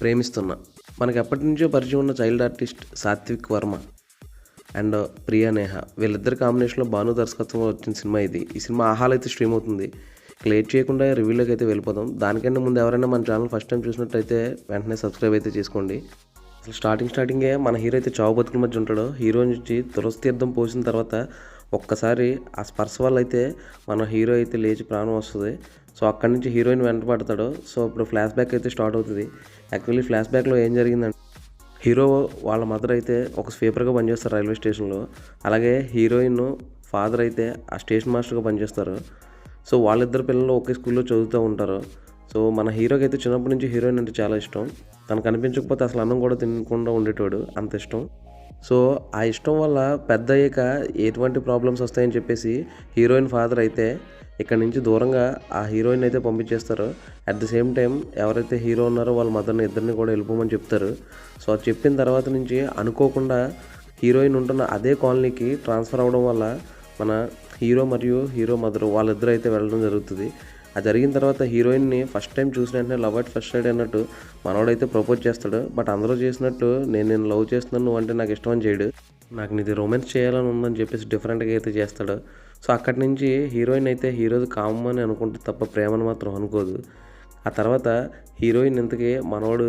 ప్రేమిస్తున్నా. మనకి ఎప్పటినుంచో పరిచయం ఉన్న child artist Satvik Varma and Priya Neha వీళ్ళిద్దరి కాంబినేషన్‌లో భాను దర్శకత్వంలో వచ్చిన సినిమా ఇది. ఈ సినిమా ఆహాలో అయితే స్ట్రీమ్ అవుతుంది. ఇక లేట్ చేయకుండా రివ్యూలోకి అయితే వెళ్ళిపోదాం. దానికంటే ముందు ఎవరైనా మన ఛానల్ ఫస్ట్ టైం చూసినట్టయితే వెంటనే సబ్స్క్రైబ్ అయితే చేసుకోండి. అసలు స్టార్టింగే మన హీరో అయితే చావు బతుకుల మధ్య ఉంటాడు. హీరోయిన్ వచ్చి తులసి తీర్థం పోసిన తర్వాత ఒక్కసారి ఆ స్పర్శ వల్ల అయితే మన హీరో అయితే లేచి ప్రాణం వస్తది. సో అక్కడి నుంచి హీరోయిన్ వెంట పడతాడు. సో ఇప్పుడు ఫ్లాష్ బ్యాక్ అయితే స్టార్ట్ అవుతది. యాక్చువల్లీ ఫ్లాష్ బ్యాక్‌లో ఏం జరిగిందంటే హీరో వాళ్ళ మదర్ అయితే ఒక స్వీపర్‌గా పనిచేస్తారు రైల్వే స్టేషన్‌లో. అలాగే హీరోయిన్ ఫాదర్ అయితే ఆ స్టేషన్ మాస్టర్‌గా పనిచేస్తారు. సో వాళ్ళిద్దరు పిల్లలు ఒకే స్కూల్‌లో చదువుతూ ఉంటారు. సో మన హీరోకి అయితే చిన్నప్పటి నుంచి హీరోయిన్ అంటే చాలా ఇష్టం. తను కనిపించకపోతే అసలు అన్నం కూడా తినకుండా ఉండేటోడు అంత ఇష్టం. సో ఆ ఇష్టం వల్ల పెద్దయ్యాక ఎటువంటి ప్రాబ్లమ్స్ వస్తాయని చెప్పేసి హీరోయిన్ ఫాదర్ అయితే ఇక్కడి నుంచి దూరంగా ఆ హీరోయిన్ అయితే పంపించేస్తారు. అట్ ద సేమ్ టైం ఎవరైతే హీరో ఉన్నారో వాళ్ళ మదర్ని ఇద్దరిని కూడా వెళ్ళిపోమని చెప్తారు. సో అది చెప్పిన తర్వాత నుంచి అనుకోకుండా హీరోయిన్ ఉంటున్న అదే కాలనీకి ట్రాన్స్ఫర్ అవ్వడం వల్ల మన హీరో మరియు హీరో మదర్ వాళ్ళిద్దరూ అయితే వెళ్ళడం జరుగుతుంది. అది జరిగిన తర్వాత హీరోయిన్ని ఫస్ట్ టైం చూసిన వెంటనే లవ్ అట్ ఫస్ట్ సైడ్ అన్నట్టు మనోడైతే ప్రపోజ్ చేస్తాడు. బట్ అందరూ చేసినట్టు నేను లవ్ చేస్తున్నాను నువ్వు అంటే నాకు ఇష్టం అని చేయడు. నాకు నీది రొమాన్స్ చేయాలని ఉందని చెప్పేసి డిఫరెంట్గా అయితే చేస్తాడు. సో అక్కడి నుంచి హీరోయిన్ అయితే హీరోది కామని అనుకుంటే తప్ప ప్రేమను మాత్రం అనుకోదు. ఆ తర్వాత హీరోయిన్ ఇంతకీ మనోడు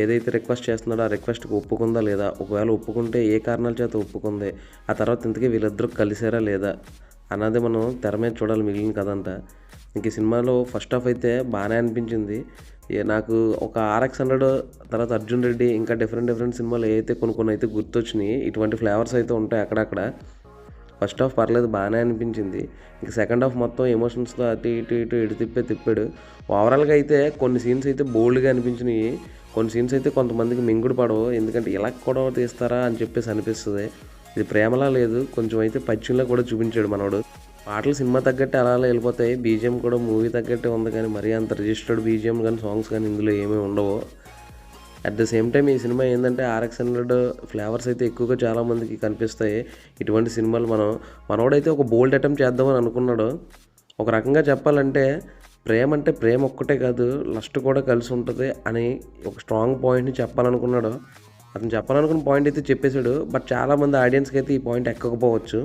ఏదైతే రిక్వెస్ట్ చేస్తున్నాడో ఆ రిక్వెస్ట్కి ఒప్పుకుందా లేదా, ఒకవేళ ఒప్పుకుంటే ఏ కారణాల చేత ఒప్పుకుంది, ఆ తర్వాత ఇంతకీ వీళ్ళిద్దరూ కలిసారా లేదా అన్నది మనం తెర మీద చూడాలి మిగిలిన కథ అంతా. ఇంక ఈ సినిమాలో ఫస్ట్ హాఫ్ అయితే బాగానే అనిపించింది. నాకు ఒక ఆర్ఎక్స్ 100 తర్వాత అర్జున్ రెడ్డి ఇంకా డిఫరెంట్ సినిమాలు ఏవైతే కొన్ని అయితే గుర్తొచ్చినాయి. ఇటువంటి ఫ్లేవర్స్ అయితే ఉంటాయి అక్కడక్కడ. ఫస్ట్ హాఫ్ పర్లేదు బాగానే అనిపించింది. ఇంక సెకండ్ హాఫ్ మొత్తం ఎమోషన్స్తో అటు ఇటు తిప్పాడు. ఓవరాల్గా అయితే కొన్ని సీన్స్ అయితే బోల్డ్గా అనిపించినాయి. కొన్ని సీన్స్ అయితే కొంతమందికి మింగుడు పడవు. ఎందుకంటే ఇలా కూడా తీస్తారా అని చెప్పేసి అనిపిస్తుంది. ఇది ప్రేమలా లేదు, కొంచెం అయితే పచ్చిలా కూడా చూపించాడు మనోడు. పాటలు సినిమా తగ్గట్టు అలా వెళ్ళిపోతాయి. బీజిఎం కూడా మూవీ తగ్గట్టే ఉంది, కానీ మరీ అంత రిజిస్టర్డ్ బీజిఎం కానీ సాంగ్స్ కానీ ఇందులో ఏమీ ఉండవు. అట్ ద సేమ్ టైం ఈ సినిమా ఏంటంటే ఆర్ఎక్స్ 100 ఫ్లేవర్స్ అయితే ఎక్కువగా చాలామందికి కనిపిస్తాయి. ఇటువంటి సినిమాలు మనోడైతే ఒక బోల్డ్ అటెంప్ట్ చేద్దామని అనుకున్నాడు. ఒక రకంగా చెప్పాలంటే ప్రేమ అంటే ప్రేమ ఒక్కటే కాదు, లస్ట్ కూడా కలిసి ఉంటుంది అని ఒక స్ట్రాంగ్ పాయింట్ని చెప్పాలనుకున్నాడు. అతను చెప్పాలనుకున్న పాయింట్ అయితే చెప్పేశాడు. బట్ చాలామంది ఆడియన్స్కి అయితే ఈ పాయింట్ ఎక్కకపోవచ్చు.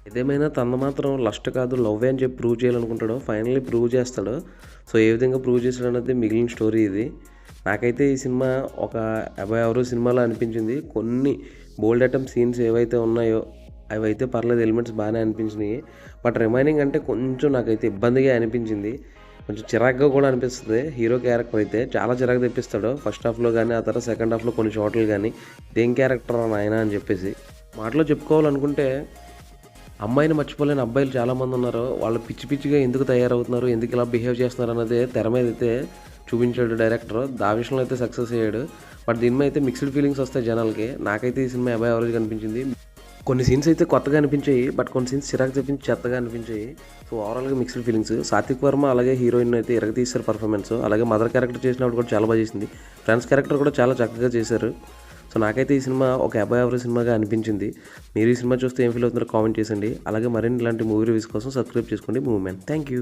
ఏదేమైనా తను మాత్రం లస్ట్ కాదు లవ్వే అని చెప్పి ప్రూవ్ చేయాలనుకుంటాడు. ఫైనల్లీ ప్రూవ్ చేస్తాడు. సో ఏ విధంగా ప్రూవ్ చేశాడు అన్నది మిగిలిన స్టోరీ ఇది. నాకైతే ఈ సినిమా ఒక అబౌవ్ యావరేజ్ సినిమాలో అనిపించింది. కొన్ని బోల్డ్ అటెంప్ట్ సీన్స్ ఏవైతే ఉన్నాయో అవైతే పర్లేదు, ఎలిమెంట్స్ బాగానే అనిపించినాయి. బట్ రిమైనింగ్ అంటే కొంచెం నాకైతే ఇబ్బందిగా అనిపించింది. కొంచెం చిరాగ్గా కూడా అనిపిస్తుంది. హీరో క్యారెక్టర్ అయితే చాలా చిరాకు తెప్పిస్తాడు ఫస్ట్ హాఫ్లో కానీ, ఆ తర్వాత సెకండ్ హాఫ్లో కొన్ని షాట్లు కానీ. ఇదేం క్యారెక్టర్ నాయన అని చెప్పేసి మాటలో చెప్పుకోవాలనుకుంటే అమ్మాయిని మర్చిపోలేని అబ్బాయిలు చాలామంది ఉన్నారు. వాళ్ళు పిచ్చిగా ఎందుకు తయారవుతున్నారు, ఎందుకు ఇలా బిహేవ్ చేస్తున్నారు అన్నది తెర మీద అయితే చూపించాడు డైరెక్టర్. ఆ విషయంలో అయితే సక్సెస్ అయ్యాడు. బట్ దీని మీద అయితే మిక్స్డ్ ఫీలింగ్స్ వస్తాయి జనాలకి. నాకైతే ఈ సినిమా అబౌవ్ యావరేజ్ అనిపించింది. కొన్ని సీన్స్ అయితే కొత్తగా అనిపించాయి, బట్ కొన్ని సీన్స్ చిరాకు తెప్పించి చెత్తగా అనిపించాయి. సో ఓవరాల్గా మిక్స్డ్ ఫీలింగ్స్. సాత్విక్ వర్మ అలాగే హీరోయిన్ అయితే తీశారు పర్ఫార్మెన్స్. అలాగే మదర్ క్యారెక్టర్ చేసినప్పుడు కూడా చాలా బాగా చేసింది. ఫ్రెండ్స్ క్యారెక్టర్ కూడా చాలా చక్కగా చేశారు. సో నాకైతే ఈ సినిమా ఒక అబౌవ్ యావరేజ్ సినిమాగా అనిపించింది. మీరు ఈ సినిమా చూస్తే ఏం ఫీల్ అవుతున్నారో కామెంట్ చేయండి. అలాగే మరిన్ని ఇలాంటి మూవీ రివ్యూస్ కోసం సబ్స్క్రైబ్ చేసుకోండి మూవ్మెంట్. Thank you.